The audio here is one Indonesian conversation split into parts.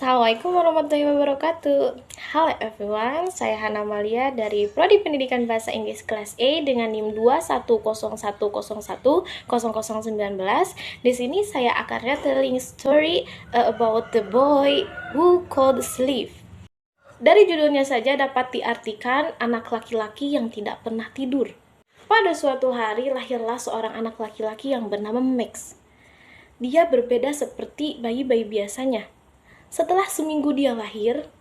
Assalamualaikum warahmatullahi wabarakatuh. Halo everyone, saya Hana Malia dari Prodi Pendidikan Bahasa Inggris kelas A dengan NIM 21010100019. Di sini saya akan retelling story about the boy who called sleep. Dari judulnya saja dapat diartikan anak laki-laki yang tidak pernah tidur. Pada suatu hari lahirlah seorang anak laki-laki yang bernama Max. Dia berbeda seperti bayi-bayi biasanya. Setelah seminggu dia lahir,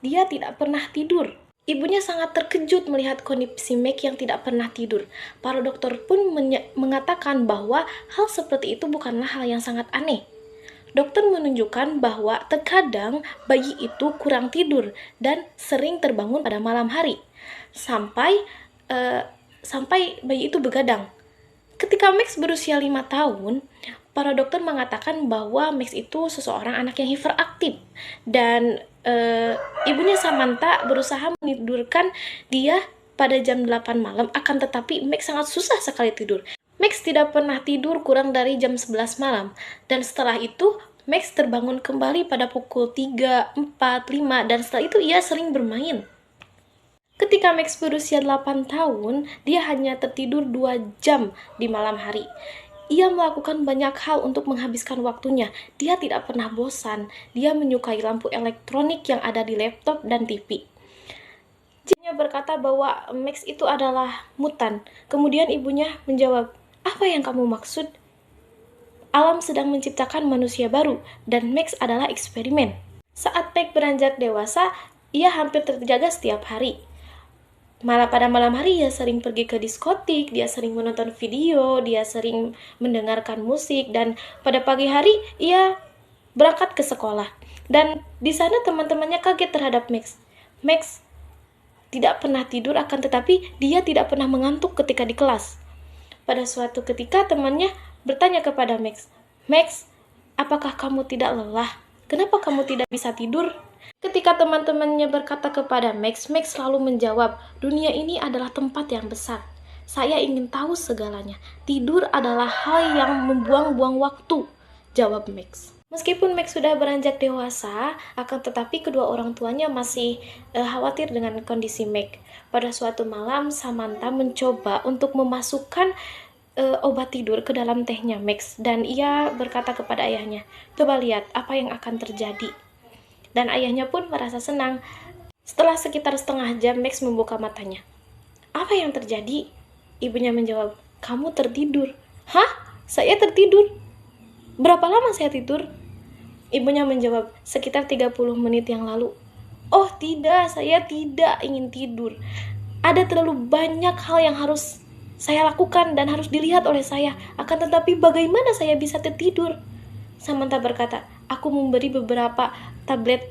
dia tidak pernah tidur. Ibunya sangat terkejut melihat kondisi Max yang tidak pernah tidur. Para dokter pun mengatakan bahwa hal seperti itu bukanlah hal yang sangat aneh. Dokter menunjukkan bahwa terkadang bayi itu kurang tidur dan sering terbangun pada malam hari, sampai bayi itu begadang. Ketika Max berusia 5 tahun, para dokter mengatakan bahwa Max itu seseorang anak yang hiperaktif dan ibunya Samantha berusaha menidurkan dia pada jam 8 malam, akan tetapi Max sangat susah sekali tidur. Max tidak pernah tidur kurang dari jam 11 malam, dan setelah itu Max terbangun kembali pada pukul 3, 4, 5, dan setelah itu ia sering bermain. Ketika Max berusia 8 tahun, dia hanya tertidur 2 jam di malam hari. Ia melakukan banyak hal untuk menghabiskan waktunya. Dia tidak pernah bosan. Dia menyukai lampu elektronik yang ada di laptop dan TV. Ibunya berkata bahwa Max itu adalah mutan. Kemudian ibunya menjawab, "Apa yang kamu maksud? Alam sedang menciptakan manusia baru, dan Max adalah eksperimen." Saat Max beranjak dewasa, ia hampir terjaga setiap hari. Pada malam hari ia sering pergi ke diskotik, dia sering menonton video, dia sering mendengarkan musik, dan pada pagi hari ia berangkat ke sekolah. Dan di sana teman-temannya kaget terhadap Max. Max tidak pernah tidur, akan tetapi dia tidak pernah mengantuk ketika di kelas. Pada suatu ketika temannya bertanya kepada Max, "Max, apakah kamu tidak lelah? Kenapa kamu tidak bisa tidur?" Ketika teman-temannya berkata kepada Max, Max selalu menjawab, "Dunia ini adalah tempat yang besar. Saya ingin tahu segalanya. Tidur adalah hal yang membuang-buang waktu," jawab Max. Meskipun Max sudah beranjak dewasa, akan tetapi kedua orang tuanya masih khawatir dengan kondisi Max. Pada suatu malam, Samantha mencoba untuk memasukkan obat tidur ke dalam tehnya Max, dan ia berkata kepada ayahnya, "Coba lihat apa yang akan terjadi." Dan ayahnya pun merasa senang. Setelah sekitar setengah jam, Max membuka matanya. "Apa yang terjadi?" Ibunya menjawab, "Kamu tertidur." "Hah? Saya tertidur? Berapa lama saya tidur?" Ibunya menjawab, "Sekitar 30 menit yang lalu." "Oh tidak, saya tidak ingin tidur. Ada terlalu banyak hal yang harus saya lakukan dan harus dilihat oleh saya. Akan tetapi bagaimana saya bisa tertidur?" Samantha berkata, "Aku memberi beberapa tablet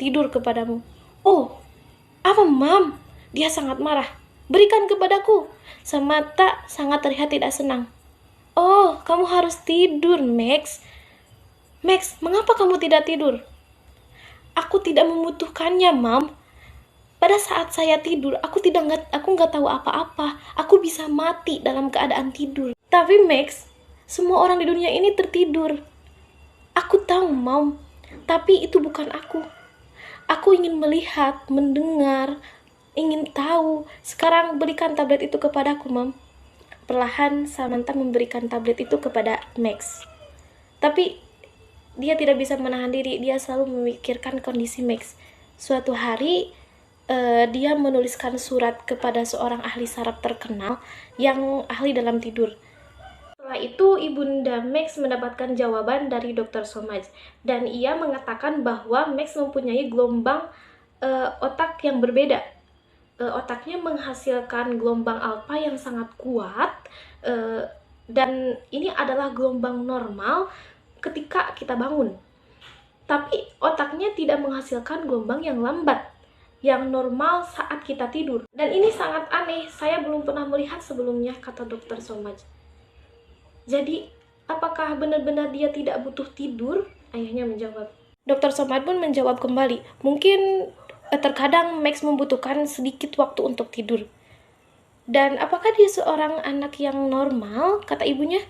tidur kepadamu." "Oh, apa, Mam?" Dia sangat marah. "Berikan kepadaku." Samantha sangat terlihat tidak senang. "Oh, kamu harus tidur, Max." "Max, mengapa kamu tidak tidur?" "Aku tidak membutuhkannya, Mam. Pada saat saya tidur, aku nggak tahu apa-apa. Aku bisa mati dalam keadaan tidur." "Tapi Max, semua orang di dunia ini tertidur." "Aku tahu, Mom, tapi itu bukan aku. Aku ingin melihat, mendengar, ingin tahu. Sekarang berikan tablet itu kepadaku, Mom." Perlahan Samantha memberikan tablet itu kepada Max. Tapi dia tidak bisa menahan diri, dia selalu memikirkan kondisi Max. Suatu hari dia menuliskan surat kepada seorang ahli saraf terkenal yang ahli dalam tidur. Setelah itu, ibunda Max mendapatkan jawaban dari Dr. Somaj, dan ia mengatakan bahwa Max mempunyai gelombang otak yang berbeda. Otaknya menghasilkan gelombang alfa yang sangat kuat, dan ini adalah gelombang normal ketika kita bangun. Tapi otaknya tidak menghasilkan gelombang yang lambat, yang normal saat kita tidur. Dan ini sangat aneh, saya belum pernah melihat sebelumnya, kata Dr. Somaj. "Jadi, apakah benar-benar dia tidak butuh tidur?" Ayahnya menjawab. Dr. Somad pun menjawab kembali, "Mungkin terkadang Max membutuhkan sedikit waktu untuk tidur." "Dan apakah dia seorang anak yang normal?" kata ibunya.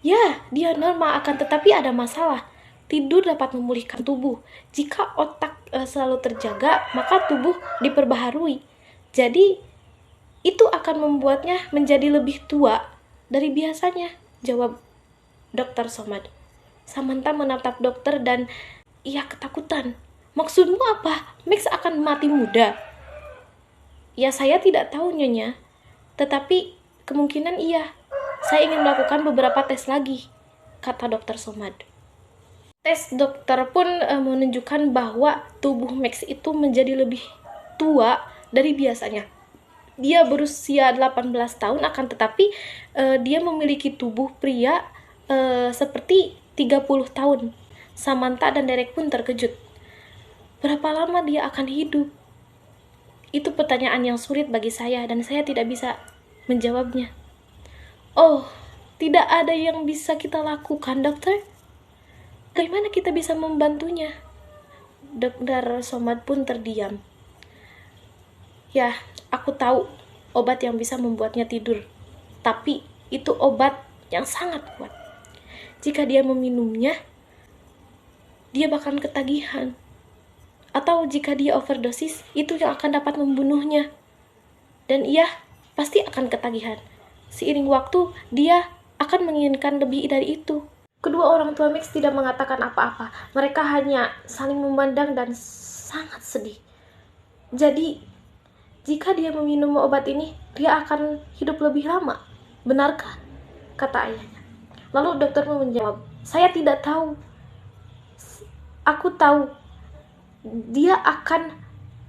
"Ya, dia normal, akan tetapi ada masalah. Tidur dapat memulihkan tubuh. Jika otak selalu terjaga, maka tubuh diperbaharui. Jadi, itu akan membuatnya menjadi lebih tua dari biasanya, jawab Dr. Somad. Samantha menatap dokter dan ia ketakutan. Maksudmu apa? Max akan mati muda? Ya, saya tidak tahu, Nyonya. Tetapi kemungkinan iya. Saya ingin melakukan beberapa tes lagi, kata Dr. Somad. Tes dokter pun menunjukkan bahwa tubuh Max itu menjadi lebih tua dari biasanya. Dia berusia 18 tahun, akan tetapi dia memiliki tubuh pria seperti 30 tahun. Samantha dan Derek pun terkejut. Berapa lama dia akan hidup? Itu pertanyaan yang sulit bagi saya dan saya tidak bisa menjawabnya. Oh, tidak ada yang bisa kita lakukan, dokter? Bagaimana kita bisa membantunya? Dr. Somad pun terdiam. Ya, aku tahu obat yang bisa membuatnya tidur. Tapi itu obat yang sangat kuat. Jika dia meminumnya, dia bakal ketagihan. Atau jika dia overdosis, itu yang akan dapat membunuhnya. Dan ia pasti akan ketagihan. Seiring waktu, dia akan menginginkan lebih dari itu. Kedua orang tua Max tidak mengatakan apa-apa. Mereka hanya saling memandang dan sangat sedih. Jadi, jika dia meminum obat ini, dia akan hidup lebih lama. Benarkah? Kata ayahnya. Lalu dokter menjawab, saya tidak tahu. Aku tahu dia akan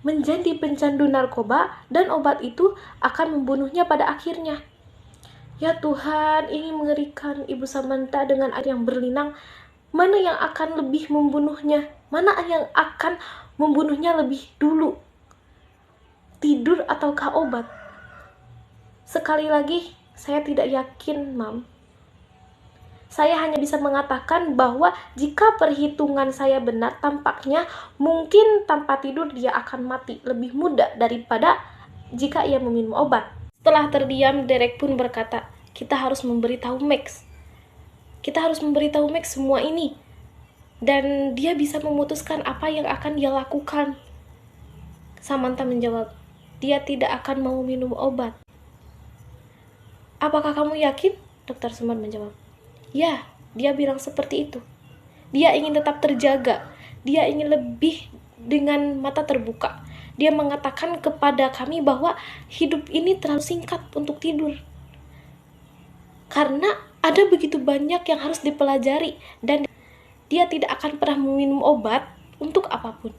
menjadi pencandu narkoba dan obat itu akan membunuhnya pada akhirnya. Ya Tuhan, ini mengerikan. Ibu Samantha dengan air yang berlinang. Mana yang akan lebih membunuhnya? Mana yang akan membunuhnya lebih dulu? Tidur ataukah obat? Sekali lagi, saya tidak yakin, Mam. Saya hanya bisa mengatakan bahwa jika perhitungan saya benar, tampaknya mungkin tanpa tidur dia akan mati lebih muda daripada jika ia meminum obat. Setelah terdiam, Derek pun berkata, kita harus memberitahu Max. Kita harus memberitahu Max semua ini. Dan dia bisa memutuskan apa yang akan dia lakukan. Samantha menjawab, dia tidak akan mau minum obat. Apakah kamu yakin? Dr. Somad menjawab. Ya, dia bilang seperti itu. Dia ingin tetap terjaga. Dia ingin lebih dengan mata terbuka. Dia mengatakan kepada kami bahwa hidup ini terlalu singkat untuk tidur. Karena ada begitu banyak yang harus dipelajari dan dia tidak akan pernah meminum obat untuk apapun.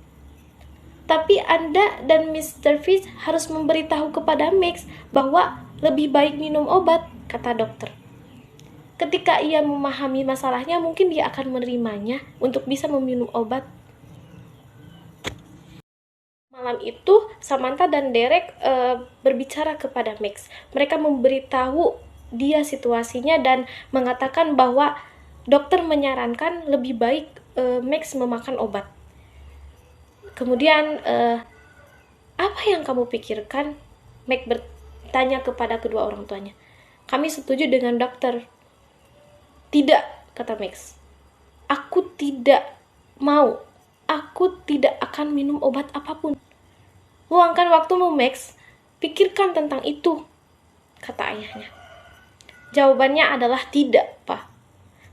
Tapi Anda dan Mr. Fish harus memberitahu kepada Max bahwa lebih baik minum obat, kata dokter. Ketika ia memahami masalahnya, mungkin dia akan menerimanya untuk bisa meminum obat. Malam itu, Samantha dan Derek berbicara kepada Max. Mereka memberitahu dia situasinya dan mengatakan bahwa dokter menyarankan lebih baik Max memakan obat. Kemudian, apa yang kamu pikirkan? Max bertanya kepada kedua orang tuanya. Kami setuju dengan dokter. Tidak, kata Max. Aku tidak mau. Aku tidak akan minum obat apapun. Luangkan waktumu, Max. Pikirkan tentang itu, kata ayahnya. Jawabannya adalah tidak, Pak.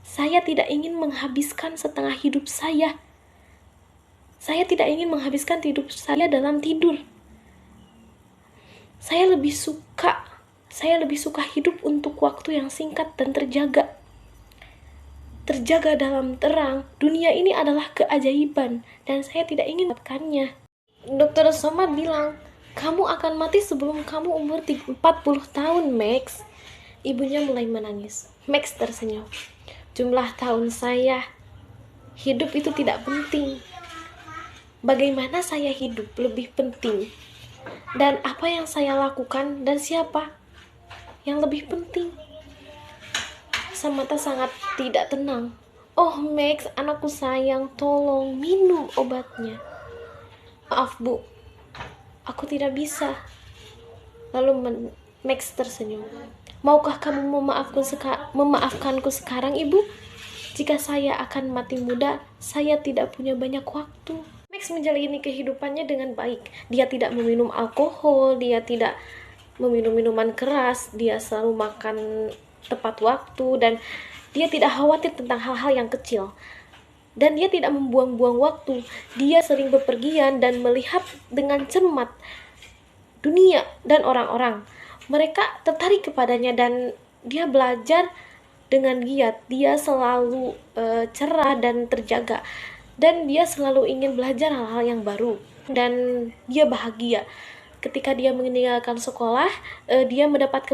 Saya tidak ingin menghabiskan setengah hidup saya. Saya tidak ingin menghabiskan hidup saya dalam tidur. Saya lebih suka hidup untuk waktu yang singkat dan terjaga. Terjaga dalam terang. Dunia ini adalah keajaiban dan saya tidak ingin mendapatkannya. Dr. Somad bilang, kamu akan mati sebelum kamu umur 40 tahun, Max. Ibunya mulai menangis. Max tersenyum. Jumlah tahun saya, hidup itu tidak penting. Bagaimana saya hidup lebih penting. Dan apa yang saya lakukan dan siapa yang lebih penting. Samantha sangat tidak tenang. Oh Max, anakku sayang, tolong minum obatnya. Maaf Bu, aku tidak bisa. Lalu Max tersenyum. Maukah kamu memaafkanku sekarang, Ibu? Jika saya akan mati muda, saya tidak punya banyak waktu. Max menjalani kehidupannya dengan baik. Dia tidak meminum alkohol, dia tidak meminum minuman keras, dia selalu makan tepat waktu, dan dia tidak khawatir tentang hal-hal yang kecil. Dan dia tidak membuang-buang waktu. Dia sering bepergian dan melihat dengan cermat dunia dan orang-orang. Mereka tertarik kepadanya dan dia belajar dengan giat. Dia selalu cerah dan terjaga, dan dia selalu ingin belajar hal-hal yang baru, dan dia bahagia. Ketika dia meninggalkan sekolah, dia mendapat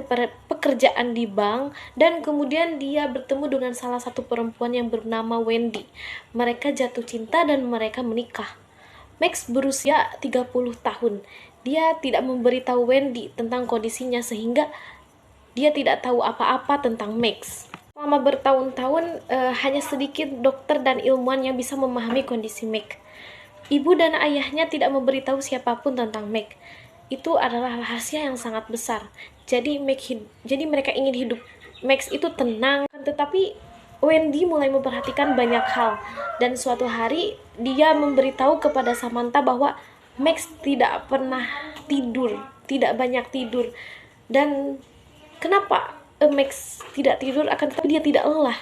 pekerjaan di bank, dan kemudian dia bertemu dengan salah satu perempuan yang bernama Wendy. Mereka jatuh cinta dan mereka menikah. Max berusia 30 tahun. Dia tidak memberitahu Wendy tentang kondisinya sehingga dia tidak tahu apa-apa tentang Max. Selama bertahun-tahun, hanya sedikit dokter dan ilmuwan yang bisa memahami kondisi Max. Ibu dan ayahnya tidak memberitahu siapapun tentang Max. Itu adalah rahasia yang sangat besar. Jadi mereka ingin hidup Max itu tenang, tetapi Wendy mulai memperhatikan banyak hal, dan suatu hari dia memberitahu kepada Samantha bahwa Max tidak pernah tidur, tidak banyak tidur. Dan kenapa Max tidak tidur, akan tetapi dia tidak lelah?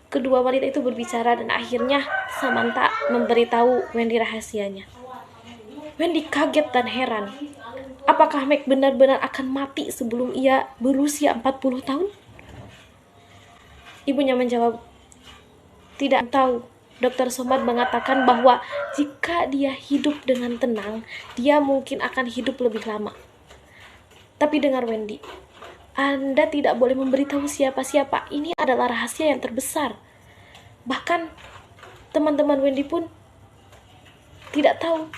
Kedua wanita itu berbicara dan akhirnya Samantha memberitahu Wendy rahasianya. Wendy kaget dan heran. Apakah Max benar-benar akan mati sebelum ia berusia 40 tahun? Ibunya menjawab, tidak tahu. Dr. Somad mengatakan bahwa jika dia hidup dengan tenang, dia mungkin akan hidup lebih lama. Tapi dengar Wendy, Anda tidak boleh memberitahu siapa-siapa. Ini adalah rahasia yang terbesar. Bahkan teman-teman Wendy pun tidak tahu.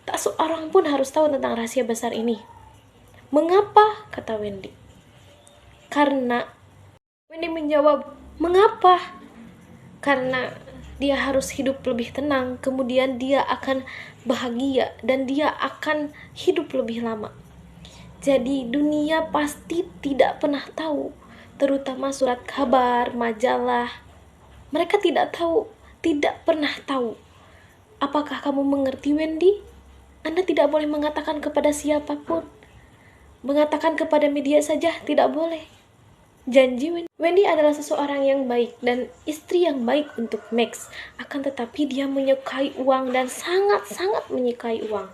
Tak seorang pun harus tahu tentang rahasia besar ini. Mengapa? Kata Wendy. Karena Wendy menjawab, mengapa? Karena dia harus hidup lebih tenang, kemudian dia akan bahagia dan dia akan hidup lebih lama. Jadi dunia pasti tidak pernah tahu, terutama surat kabar, majalah. Mereka tidak tahu, tidak pernah tahu. Apakah kamu mengerti, Wendy? Anda tidak boleh mengatakan kepada siapapun. Mengatakan kepada media saja tidak boleh. Janji. Wendy adalah seseorang yang baik dan istri yang baik untuk Max. Akan tetapi dia menyukai uang dan sangat-sangat menyukai uang.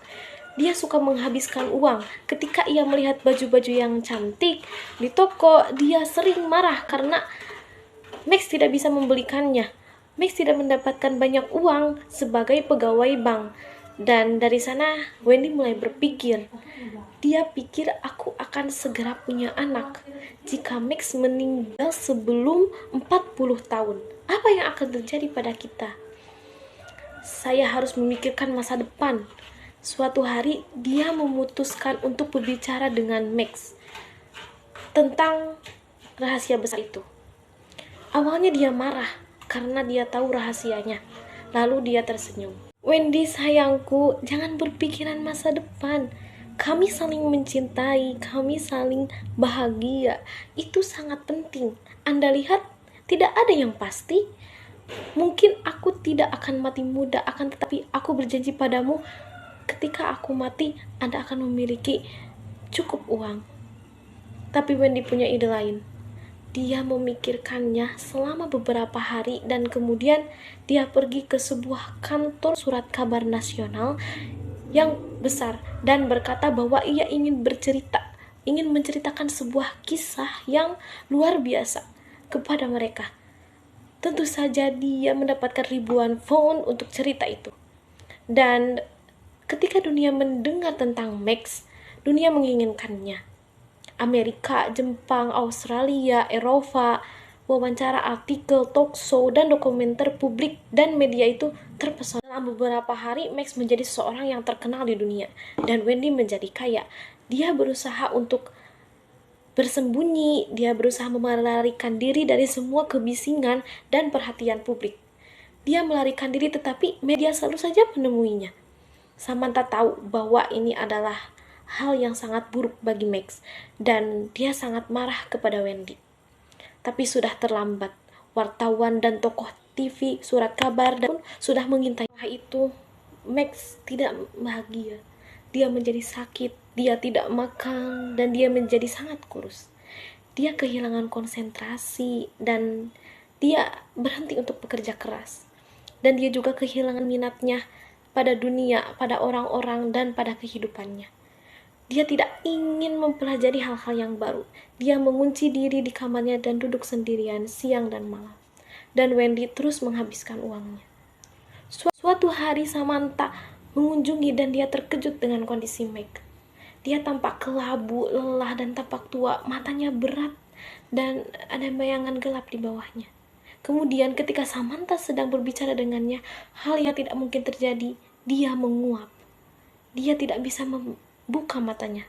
Dia suka menghabiskan uang. Ketika ia melihat baju-baju yang cantik di toko, dia sering marah karena Max tidak bisa membelikannya. Max tidak mendapatkan banyak uang sebagai pegawai bank. Dan dari sana Wendy mulai berpikir. Dia pikir, aku akan segera punya anak. Jika Max meninggal sebelum 40 tahun, apa yang akan terjadi pada kita? Saya harus memikirkan masa depan. Suatu hari dia memutuskan untuk berbicara dengan Max tentang rahasia besar itu. Awalnya dia marah karena dia tahu rahasianya. Lalu dia tersenyum. Wendy sayangku, jangan berpikiran masa depan. Kami saling mencintai, kami saling bahagia. Itu sangat penting. Anda lihat, tidak ada yang pasti. Mungkin aku tidak akan mati muda, akan tetapi aku berjanji padamu, ketika aku mati, Anda akan memiliki cukup uang. Tapi Wendy punya ide lain. Dia memikirkannya selama beberapa hari dan kemudian dia pergi ke sebuah kantor surat kabar nasional yang besar dan berkata bahwa ia ingin menceritakan sebuah kisah yang luar biasa kepada mereka. Tentu saja dia mendapatkan ribuan phone untuk cerita itu. Dan ketika dunia mendengar tentang Max, dunia menginginkannya. Amerika, Jepang, Australia, Eropa, wawancara, artikel, talk show, dan dokumenter publik dan media itu terpesona. Dalam beberapa hari, Max menjadi seseorang yang terkenal di dunia, dan Wendy menjadi kaya. Dia berusaha untuk bersembunyi, dia berusaha melarikan diri dari semua kebisingan dan perhatian publik. Dia melarikan diri tetapi media selalu saja menemuinya. Samantha tahu bahwa ini adalah hal yang sangat buruk bagi Max, dan dia sangat marah kepada Wendy. Tapi sudah terlambat. wartawan dan tokoh TV, surat kabar, dan sudah mengintai. Setelah itu, Max tidak bahagia. Dia menjadi sakit, dia tidak makan, dan dia menjadi sangat kurus. Dia kehilangan konsentrasi, dan dia berhenti untuk bekerja keras. Dan dia juga kehilangan minatnya pada dunia, pada orang-orang, dan pada kehidupannya. Dia tidak ingin mempelajari hal-hal yang baru. Dia mengunci diri di kamarnya dan duduk sendirian siang dan malam. Dan Wendy terus menghabiskan uangnya. Suatu hari Samantha mengunjungi dan dia terkejut dengan kondisi Meg. Dia tampak kelabu, lelah, dan tampak tua. Matanya berat dan ada bayangan gelap di bawahnya. Kemudian ketika Samantha sedang berbicara dengannya, hal yang tidak mungkin terjadi, dia menguap. Dia tidak bisa membuka matanya.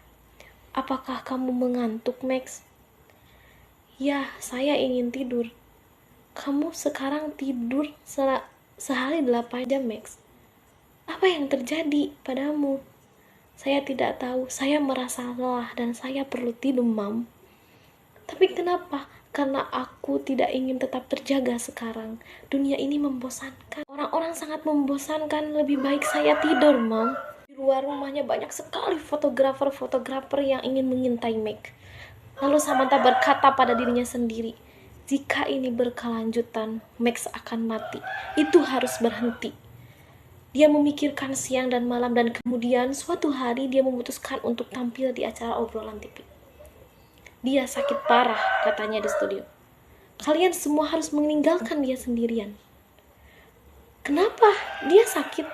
Apakah kamu mengantuk, Max? Ya, saya ingin tidur. Kamu sekarang tidur sehari 8 jam, Max. Apa yang terjadi padamu? Saya tidak tahu. Saya merasa lelah dan saya perlu tidur, Mam. Tapi kenapa? Karena aku tidak ingin tetap terjaga sekarang. Dunia ini membosankan. Orang-orang sangat membosankan. Lebih baik saya tidur, Mam. Di luar rumahnya banyak sekali fotografer yang ingin mengintai Meg. Lalu Samantha berkata pada dirinya sendiri, jika ini berkelanjutan, Max akan mati. Itu harus berhenti. Dia memikirkan siang dan malam dan kemudian suatu hari dia memutuskan untuk tampil di acara obrolan TV. Dia sakit parah, katanya di studio. Kalian semua harus meninggalkan dia sendirian. Kenapa dia sakit?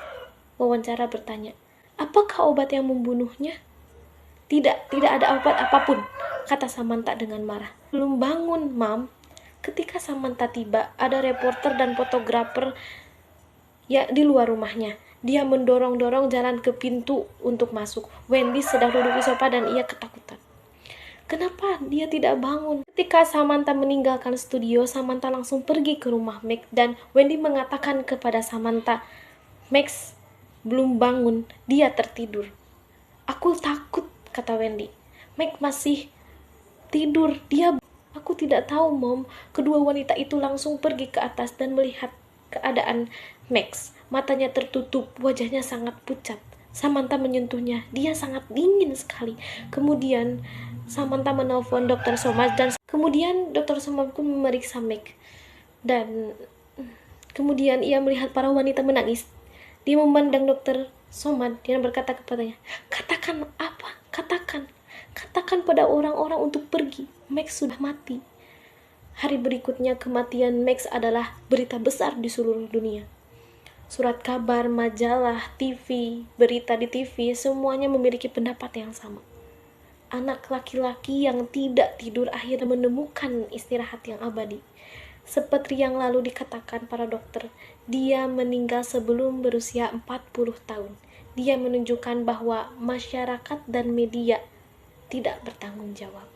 Wawancara bertanya. Apakah obat yang membunuhnya? Tidak ada obat apapun, kata Samantha dengan marah. Belum bangun, Mam. Ketika Samantha tiba, ada reporter dan fotografer di luar rumahnya. Dia mendorong-dorong jalan ke pintu untuk masuk. Wendy sedang duduk di sofa dan ia ketakutan. Kenapa dia tidak bangun? Ketika Samantha meninggalkan studio, Samantha langsung pergi ke rumah Meg dan Wendy mengatakan kepada Samantha, Max belum bangun, dia tertidur. Aku takut, kata Wendy. Meg masih tidur, Aku tidak tahu, Mom. Kedua wanita itu langsung pergi ke atas dan melihat keadaan Max. Matanya tertutup, wajahnya sangat pucat. Samantha menyentuhnya, dia sangat dingin sekali. Kemudian Samantha menelpon Dr. Somad dan kemudian Dr. Somad pun memeriksa Meg. Dan kemudian ia melihat para wanita menangis. Dia memandang Dr. Somad dan berkata kepadanya, katakan apa? Katakan pada orang-orang untuk pergi. Max sudah mati. Hari berikutnya kematian Max adalah berita besar di seluruh dunia. Surat kabar, majalah, TV, berita di TV, semuanya memiliki pendapat yang sama. Anak laki-laki yang tidak tidur akhirnya menemukan istirahat yang abadi. Seperti yang lalu dikatakan para dokter, dia meninggal sebelum berusia 40 tahun. Dia menunjukkan bahwa masyarakat dan media tidak bertanggung jawab.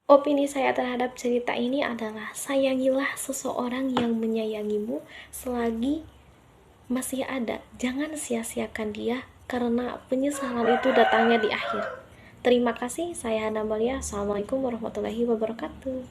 Opini saya terhadap cerita ini adalah sayangilah seseorang yang menyayangimu selagi masih ada. Jangan sia-siakan dia karena penyesalan itu datangnya di akhir. Terima kasih, saya Hana Malia. Assalamualaikum warahmatullahi wabarakatuh.